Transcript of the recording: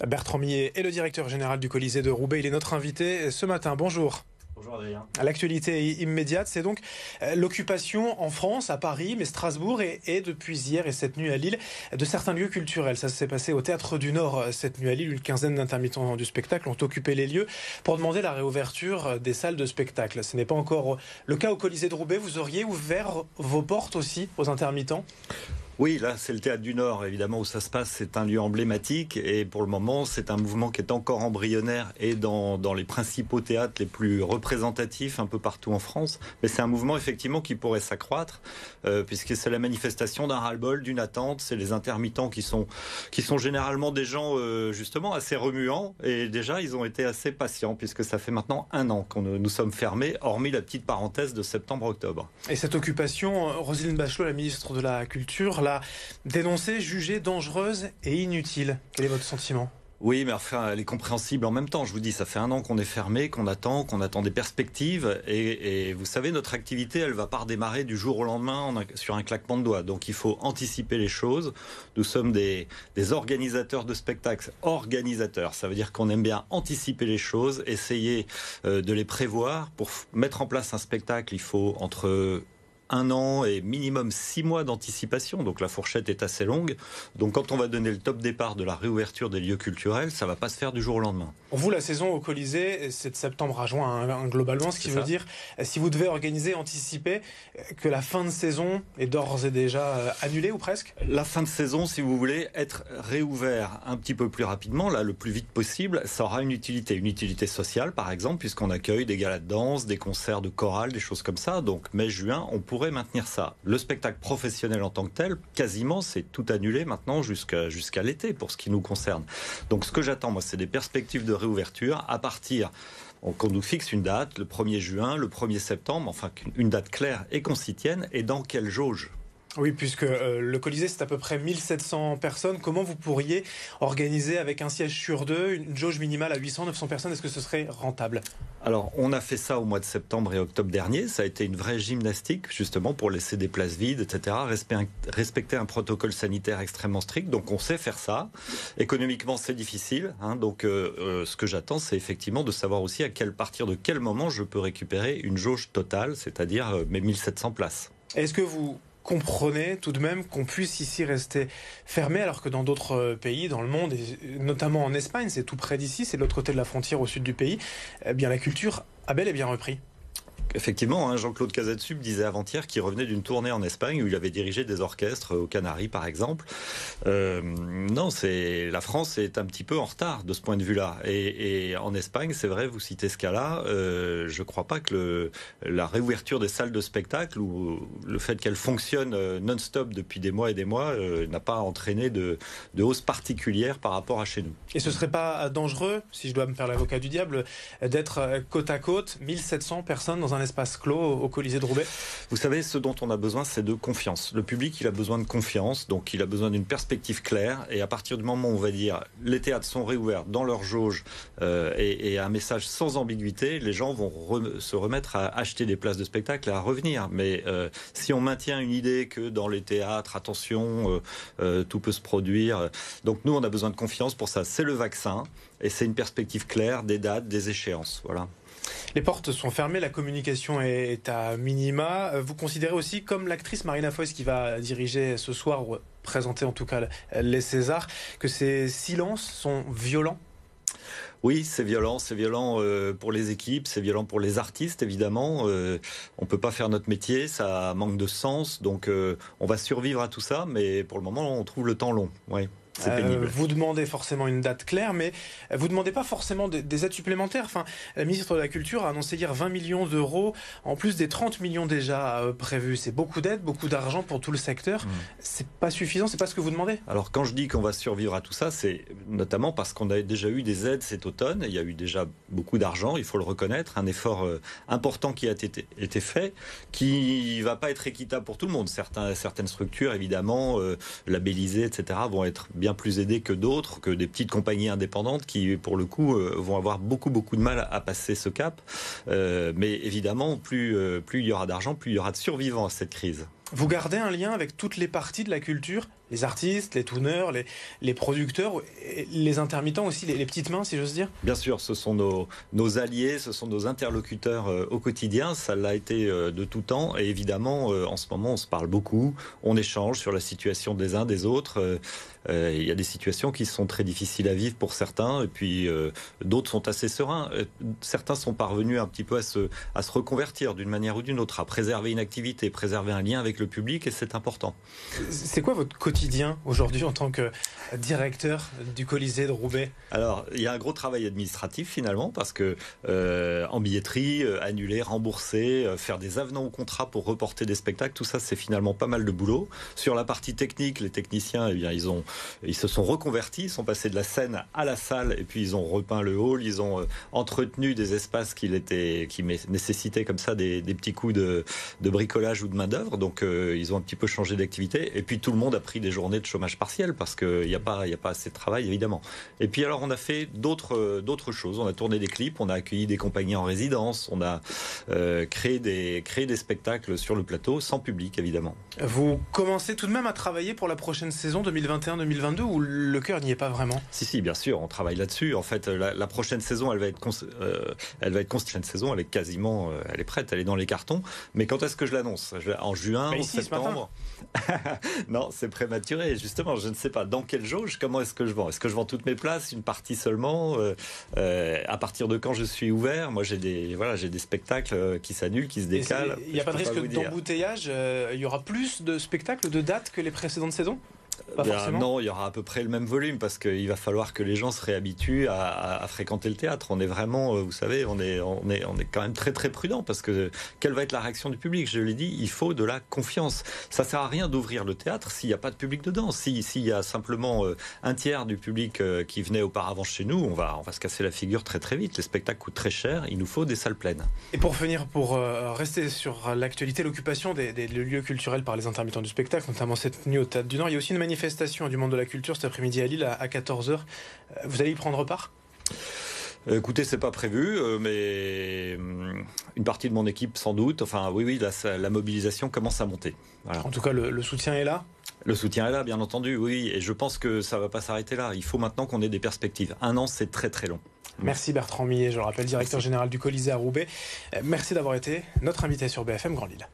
Bertrand Millet est le directeur général du Colisée de Roubaix. Il est notre invité ce matin. Bonjour. Bonjour Adrien. L'actualité immédiate, c'est donc l'occupation en France, à Paris, mais Strasbourg et depuis hier et cette nuit à Lille, de certains lieux culturels. Ça s'est passé au Théâtre du Nord cette nuit à Lille. Une quinzaine d'intermittents du spectacle ont occupé les lieux pour demander la réouverture des salles de spectacle. Ce n'est pas encore le cas au Colisée de Roubaix. Vous auriez ouvert vos portes aussi aux intermittents ? Oui, là, c'est le Théâtre du Nord, évidemment, où ça se passe. C'est un lieu emblématique et pour le moment, c'est un mouvement qui est encore embryonnaire et dans les principaux théâtres les plus représentatifs un peu partout en France. Mais c'est un mouvement, effectivement, qui pourrait s'accroître puisque c'est la manifestation d'un ras-le-bol, d'une attente. C'est les intermittents qui sont généralement des gens, justement, assez remuants. Et déjà, ils ont été assez patients puisque ça fait maintenant 1 an que nous sommes fermés, hormis la petite parenthèse de septembre-octobre. Et cette occupation, Roselyne Bachelot, la ministre de la Culture, l'a dénoncée, jugée dangereuse et inutile. Quel est votre sentiment ? Oui, mais enfin, elle est compréhensible en même temps. Je vous dis, ça fait 1 an qu'on est fermé, qu'on attend des perspectives. Et vous savez, notre activité, elle va pas redémarrer du jour au lendemain sur un claquement de doigts. Donc il faut anticiper les choses. Nous sommes des organisateurs de spectacles. Organisateurs, ça veut dire qu'on aime bien anticiper les choses, essayer de les prévoir. Pour mettre en place un spectacle, il faut entre 1 an et minimum 6 mois d'anticipation, donc la fourchette est assez longue. Donc quand on va donner le top départ de la réouverture des lieux culturels, ça ne va pas se faire du jour au lendemain. Pour vous, la saison au Colisée, c'est de septembre à juin, globalement, ce qui veut dire, si vous devez organiser, anticiper, que la fin de saison est d'ores et déjà annulée ou presque ? La fin de saison, si vous voulez, être réouvert un petit peu plus rapidement, là, le plus vite possible, ça aura une utilité sociale, par exemple, puisqu'on accueille des galas de danse, des concerts de chorale, des choses comme ça. Donc mai-juin, on pourrait maintenir ça. Le spectacle professionnel en tant que tel, quasiment, c'est tout annulé maintenant jusqu'à l'été pour ce qui nous concerne. Donc ce que j'attends, moi, c'est des perspectives de réouverture à partir qu'on nous fixe une date, le 1er juin, le 1er septembre, enfin une date claire et qu'on s'y tienne, et dans quelle jauge ? Oui, puisque le Colisée, c'est à peu près 1700 personnes. Comment vous pourriez organiser avec un siège sur 2, une jauge minimale à 800-900 personnes ? Est-ce que ce serait rentable ? Alors, on a fait ça au mois de septembre et octobre dernier. Ça a été une vraie gymnastique, justement, pour laisser des places vides, etc. Respecter un protocole sanitaire extrêmement strict. Donc, on sait faire ça. Économiquement, c'est difficile. Donc, ce que j'attends, c'est effectivement de savoir aussi à partir de quel moment je peux récupérer une jauge totale, c'est-à-dire mes 1700 places. Est-ce que vous comprenez tout de même qu'on puisse ici rester fermé alors que dans d'autres pays dans le monde, et notamment en Espagne, c'est tout près d'ici, c'est de l'autre côté de la frontière au sud du pays, eh bien la culture a bel et bien repris. Effectivement, Jean-Claude Cazatsub disait avant-hier qu'il revenait d'une tournée en Espagne où il avait dirigé des orchestres aux Canaries, par exemple. Non, la France est un petit peu en retard de ce point de vue-là. Et en Espagne, c'est vrai, vous citez ce cas-là, je ne crois pas que la réouverture des salles de spectacle ou le fait qu'elles fonctionnent non-stop depuis des mois et des mois n'a pas entraîné de hausse particulière par rapport à chez nous. Et ce ne serait pas dangereux, si je dois me faire l'avocat du diable, d'être côte à côte, 1700 personnes dans un espace clos au Colisée de Roubaix ? Vous savez, ce dont on a besoin, c'est de confiance. Le public, il a besoin de confiance, donc il a besoin d'une perspective claire. Et à partir du moment où on va dire les théâtres sont réouverts dans leur jauge et un message sans ambiguïté, les gens vont se remettre à acheter des places de spectacle et à revenir. Mais si on maintient une idée que dans les théâtres, attention, tout peut se produire. Donc nous, on a besoin de confiance pour ça. C'est le vaccin et c'est une perspective claire, des dates, des échéances. Voilà. Les portes sont fermées, la communication est à minima. Vous considérez aussi, comme l'actrice Marina Foïs qui va diriger ce soir, ou présenter en tout cas les Césars, que ces silences sont violents ? Oui, c'est violent pour les équipes, c'est violent pour les artistes, évidemment. On ne peut pas faire notre métier, ça manque de sens, donc on va survivre à tout ça, mais pour le moment, on trouve le temps long. Oui. C'est pénible. Vous demandez forcément une date claire, mais vous ne demandez pas forcément des aides supplémentaires. Enfin, la ministre de la Culture a annoncé hier 20 millions d'euros, en plus des 30 millions déjà prévus. C'est beaucoup d'aides, beaucoup d'argent pour tout le secteur. C'est pas suffisant, c'est pas ce que vous demandez ? Alors quand je dis qu'on va survivre à tout ça, c'est notamment parce qu'on a déjà eu des aides cet automne. Il y a eu déjà beaucoup d'argent, il faut le reconnaître. Un effort important qui a été fait, qui va pas être équitable pour tout le monde. Certaines structures, évidemment, labellisées, etc., vont être bien plus aidés que d'autres, que des petites compagnies indépendantes qui, pour le coup, vont avoir beaucoup de mal à passer ce cap. Mais évidemment, plus il y aura d'argent, plus il y aura de survivants à cette crise. Vous gardez un lien avec toutes les parties de la culture, les artistes, les tuners, les producteurs, les intermittents aussi, les petites mains, si j'ose dire? Bien sûr, ce sont nos alliés, ce sont nos interlocuteurs au quotidien. Ça l'a été de tout temps. Et évidemment, en ce moment, on se parle beaucoup. On échange sur la situation des uns, des autres. Il y a des situations qui sont très difficiles à vivre pour certains. Et puis, d'autres sont assez sereins. Certains sont parvenus un petit peu à se reconvertir d'une manière ou d'une autre, à préserver une activité, préserver un lien avec le public. Et c'est important. C'est quoi votre quotidien aujourd'hui en tant que directeur du Colisée de Roubaix? Alors, il y a un gros travail administratif finalement, parce que en billetterie, annuler, rembourser, faire des avenants au contrat pour reporter des spectacles, tout ça c'est finalement pas mal de boulot. Sur la partie technique, les techniciens, eh bien, ils se sont reconvertis, ils sont passés de la scène à la salle, et puis ils ont repeint le hall, ils ont entretenu des espaces qui nécessitaient comme ça des petits coups de bricolage ou de main d'œuvre. Donc ils ont un petit peu changé d'activité, et puis tout le monde a pris des journées de chômage partiel parce qu'il n'y a pas assez de travail évidemment. Et puis alors on a fait d'autres choses, on a tourné des clips, on a accueilli des compagnies en résidence, on a créé des spectacles sur le plateau sans public évidemment. Vous commencez tout de même à travailler pour la prochaine saison 2021-2022 ou le cœur n'y est pas vraiment? Si, bien sûr, on travaille là-dessus. En fait, la prochaine saison, elle est quasiment, elle est prête, elle est dans les cartons. Mais quand est-ce que je l'annonce? En juin, en septembre? Non, c'est prématuré. Justement, je ne sais pas dans quelle jauge. Comment est-ce que je vends? Est-ce que je vends toutes mes places, une partie seulement? À partir de quand je suis ouvert? Moi, j'ai des spectacles qui s'annulent, qui se décalent. Il n'y a pas de risque d'embouteillage? Il y aura plus de spectacles, de dates que les précédentes saisons? Non, il y aura à peu près le même volume parce qu'il va falloir que les gens se réhabituent à fréquenter le théâtre. On est vraiment, vous savez, on est quand même très très prudent parce que quelle va être la réaction du public? Je l'ai dit, il faut de la confiance. Ça sert à rien d'ouvrir le théâtre s'il n'y a pas de public dedans. S'il y a simplement un tiers du public qui venait auparavant chez nous, on va se casser la figure très très vite. Les spectacles coûtent très cher, il nous faut des salles pleines. Et pour finir, pour rester sur l'actualité, l'occupation des lieux culturels par les intermittents du spectacle, notamment cette nuit au Théâtre du Nord, il y a aussi une manifestation du monde de la culture cet après-midi à Lille à 14h. Vous allez y prendre part? Écoutez, c'est pas prévu, mais une partie de mon équipe sans doute. Enfin, oui, la mobilisation commence à monter. Voilà. En tout cas, le soutien est là? Le soutien est là, bien entendu, oui. Et je pense que ça va pas s'arrêter là. Il faut maintenant qu'on ait des perspectives. 1 an, c'est très très long. Merci Bertrand Millet, je le rappelle, directeur général du Colisée à Roubaix. Merci d'avoir été notre invité sur BFM Grand Lille.